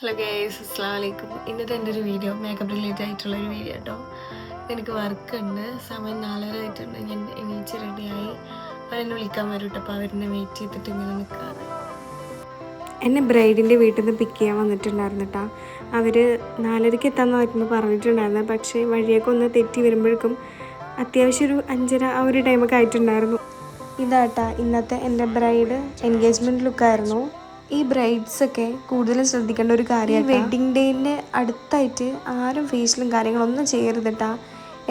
Hello guys, അസ്സലാമു അലൈക്കും. ഇന്നത്തെ എൻ്റെ ഒരു വീഡിയോ മേക്കപ്പ് റിലേറ്റഡ് ആയിട്ടുള്ളൊരു വീഡിയോ കേട്ടോ. എനിക്ക് വർക്ക് ഉണ്ട്, സമയം 4:30 ആയിട്ടുണ്ട്. ഞാൻ എണീച്ച് റെഡിയായി. അവരെന്നെ വിളിക്കാൻ വരും കേട്ടോ. അപ്പോൾ അവരെന്നെ വെയിറ്റ് ചെയ്തിട്ട് ഇങ്ങനെ നിൽക്കാറ്. എന്നെ ബ്രൈഡിൻ്റെ വീട്ടിൽ നിന്ന് പിക്ക് ചെയ്യാൻ വന്നിട്ടുണ്ടായിരുന്നു കേട്ടോ. അവർ 4:30 എത്താമെന്നായിരുന്നു പറഞ്ഞിട്ടുണ്ടായിരുന്നത്. പക്ഷേ വഴിയൊക്കെ ഒന്ന് തെറ്റി വരുമ്പോഴേക്കും അത്യാവശ്യം ഒരു 5:30 ആ ഒരു ടൈമൊക്കെ ആയിട്ടുണ്ടായിരുന്നു. ഇതാട്ടാ ഇന്നത്തെ എൻ്റെ ബ്രൈഡ് എൻഗേജ്മെൻറ്റ് ലുക്കായിരുന്നു. ഈ ബ്രൈഡ്സൊക്കെ കൂടുതലും ശ്രദ്ധിക്കേണ്ട ഒരു കാര്യമാണ്. വെഡ്ഡിങ് ഡേൻ്റെ അടുത്തായിട്ട് ആരും ഫേഷ്യലും കാര്യങ്ങളൊന്നും ചെയ്യരുത് കേട്ടോ.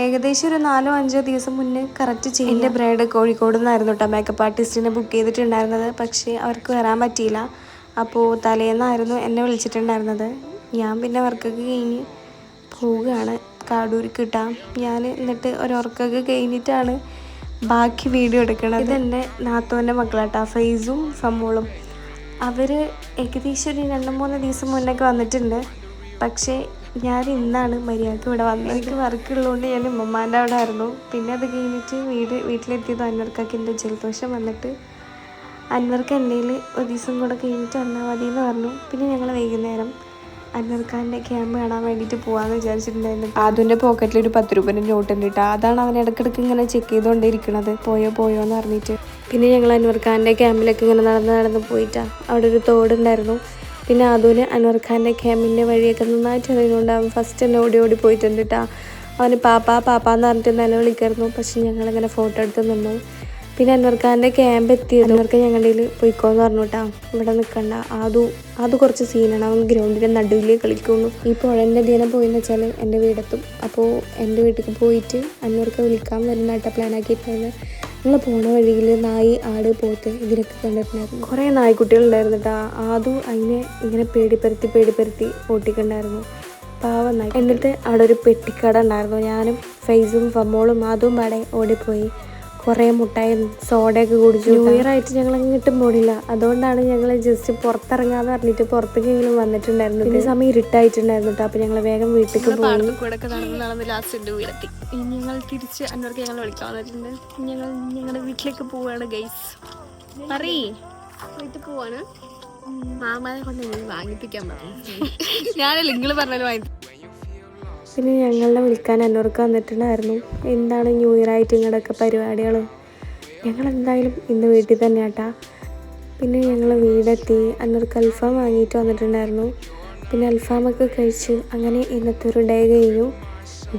ഏകദേശം ഒരു 4-5 ദിവസം മുന്നേ കറക്റ്റ് ചെയ്യും. എൻ്റെ ബ്രൈഡ് കോഴിക്കോട് നിന്നായിരുന്നു കേട്ടോ മേക്കപ്പ് ആർട്ടിസ്റ്റിനെ ബുക്ക് ചെയ്തിട്ടുണ്ടായിരുന്നത്. പക്ഷേ അവർക്ക് വരാൻ പറ്റിയില്ല. അപ്പോൾ തലേന്നായിരുന്നു എന്നെ വിളിച്ചിട്ടുണ്ടായിരുന്നത്. ഞാൻ പിന്നെ വർക്കൊക്കെ കഴിഞ്ഞ് പോവുകയാണ് കാടൂർക്ക് കിട്ടാം. ഞാൻ എന്നിട്ട് ഒരുവർക്കൊക്കെ കഴിഞ്ഞിട്ടാണ് ബാക്കി വീഡിയോ എടുക്കണത്. ഇതെൻ്റെ നാത്തോൻ്റെ മക്കളാട്ടാ, ഫൈസും ഫമ്മോളും. അവർ ഏകദേശം ഒരു 2-3 ദിവസം മുന്നൊക്കെ വന്നിട്ടുണ്ട്. പക്ഷേ ഞാൻ ഇന്നാണ് മര്യാദക്ക് ഇവിടെ വന്നത്. എനിക്ക് വർക്കുള്ളതുകൊണ്ട് ഞാൻ ഉമ്മമാൻ്റെ അവിടെ ആയിരുന്നു. പിന്നെ അത് കഴിഞ്ഞിട്ട് വീട്ടിലെത്തിയത് അൻവർക്കാക്ക് എൻ്റെ ജലദോഷം വന്നിട്ട് അൻവർക്ക് എൻ്റെ ഒരു ദിവസം കൂടെ കഴിഞ്ഞിട്ട് വന്നാൽ മതി എന്ന് പറഞ്ഞു. പിന്നെ ഞങ്ങൾ വൈകുന്നേരം അൻവർഖാൻ്റെ ക്യാമ്പ് കാണാൻ വേണ്ടിയിട്ട് പോകാമെന്ന് വിചാരിച്ചിട്ടുണ്ടായിരുന്നു. അതിൻ്റെ പോക്കറ്റിൽ ഒരു 10 രൂപേൻ്റെ നോട്ട് ഉണ്ട് കേട്ടോ. അതാണ് അവൻ ഇടയ്ക്കിടയ്ക്ക് ഇങ്ങനെ ചെക്ക് ചെയ്തുകൊണ്ടിരിക്കുന്നത്, പോയോ എന്ന് പറഞ്ഞിട്ട്. പിന്നെ ഞങ്ങൾ അൻവർഖാൻ്റെ ക്യാമ്പിലൊക്കെ ഇങ്ങനെ നടന്ന് പോയിട്ടാണ്. അവിടെ ഒരു തോടുണ്ടായിരുന്നു. പിന്നെ അതുപോലെ അൻവർഖാൻ്റെ ക്യാമ്പിൻ്റെ വഴിയൊക്കെ നന്നായിട്ട് അറിയുന്നുണ്ട്. അവൻ ഫസ്റ്റ് തന്നെ ഓടി പോയിട്ടുണ്ട് കേട്ടോ. അവന് പാപ്പാന്ന് പറഞ്ഞിട്ട് നിലവിളിക്കായിരുന്നു. പക്ഷെ ഞങ്ങളിങ്ങനെ ഫോട്ടോ എടുത്ത് നിന്നു. പിന്നെ അൻവർഖാൻ്റെ ക്യാമ്പ് എത്തിയത് അൻവർക്ക് ഞങ്ങളുടെ കയ്യിൽ പോയിക്കോന്ന് പറഞ്ഞു കേട്ടോ. ഇവിടെ നിൽക്കണ്ട, അത് കുറച്ച് സീനാണ്. അവൻ ഗ്രൗണ്ടിൻ്റെ നടുവിൽ കളിക്കുന്നു. ഈ പുഴൻ്റെ ദിനം പോയെന്ന് വെച്ചാൽ എൻ്റെ വീടെത്തും. അപ്പോൾ എൻ്റെ വീട്ടിലേക്ക് പോയിട്ട് അൻവർക്ക് വിളിക്കാൻ വരുന്നതായിട്ടാണ് പ്ലാൻ ആക്കിയിട്ടുണ്ടായിരുന്നത്. ഞങ്ങൾ പോണ വഴിയിൽ നായി, ആട്, പോത്ത് ഇതിനൊക്കെ കണ്ടിട്ടുണ്ടായിരുന്നു. കുറേ നായ്ക്കുട്ടികളുണ്ടായിരുന്നു കേട്ടോ. അതും അതിനെ ഇങ്ങനെ പേടിപ്പെടുത്തി ഓട്ടിക്കണ്ടായിരുന്നു. പാവം നായി. എന്നിട്ട് അവിടെ ഒരു പെട്ടിക്കട ഉണ്ടായിരുന്നു. ഞാനും ഫൈസും ഫമ്മോളും അതും പാടെ ഓടിപ്പോയി കുറേ മുട്ടായും സോഡയൊക്കെ കുടിച്ചു. ന്യൂ ഇയർ ആയിട്ട് ഞങ്ങൾ അങ്ങോട്ടും പോണില്ല. അതുകൊണ്ടാണ് ഞങ്ങൾ ജസ്റ്റ് പുറത്തിറങ്ങാന്ന് പറഞ്ഞിട്ട് പുറത്തേക്കെങ്കിലും വന്നിട്ടുണ്ടായിരുന്നു. പിന്നെ സമയം ഇരുട്ടായിട്ടുണ്ടായിരുന്നു കേട്ടോ. അപ്പോൾ ഞങ്ങൾ വേഗം വീട്ടിലേക്ക് പോയി. നടന്ന് ലാസ്റ്റ് എൻ്റെ വീടെത്തി. ഞങ്ങൾ തിരിച്ച് അൻവർക്ക് ഞങ്ങൾ വിളിക്കാൻ വന്നിട്ടുണ്ട്. ഞങ്ങളുടെ വീട്ടിലേക്ക് പോവാണ് ഗൈസ്. വീട്ടിൽ പോവാണ്. മാമാനെ കൊണ്ട് വാങ്ങിപ്പിക്കാൻ പറഞ്ഞു. ഞാനല്ല നിങ്ങൾ പറഞ്ഞാലും വാങ്ങി. പിന്നെ ഞങ്ങളെ വിളിക്കാൻ അന്നൂർക്ക് വന്നിട്ടുണ്ടായിരുന്നു. എന്താണ് ന്യൂ ഇയർ ആയിട്ട് ഇങ്ങോട്ടൊക്കെ പരിപാടികൾ? ഞങ്ങളെന്തായാലും ഇന്ന് വീട്ടിൽ തന്നെ ആട്ടാ. പിന്നെ ഞങ്ങൾ വീടെത്തി. അന്നൂർക്ക് അൽഫാം വാങ്ങിയിട്ട് വന്നിട്ടുണ്ടായിരുന്നു. പിന്നെ അൽഫാമൊക്കെ കഴിച്ച് അങ്ങനെ ഇന്നത്തെ ഒരു ഡേ കഴിഞ്ഞു.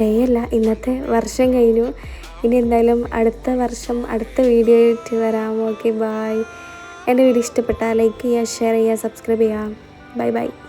ഡേ അല്ല, ഇന്നത്തെ വർഷം കഴിഞ്ഞു. ഇനി എന്തായാലും അടുത്ത വർഷം അടുത്ത വീഡിയോ ആയിട്ട് വരാം. Okay, bye. എൻ്റെ വീഡിയോ ഇഷ്ടപ്പെട്ടാൽ ലൈക്ക് ചെയ്യുക, ഷെയർ ചെയ്യുക, സബ്സ്ക്രൈബ് ചെയ്യുക. ബൈ.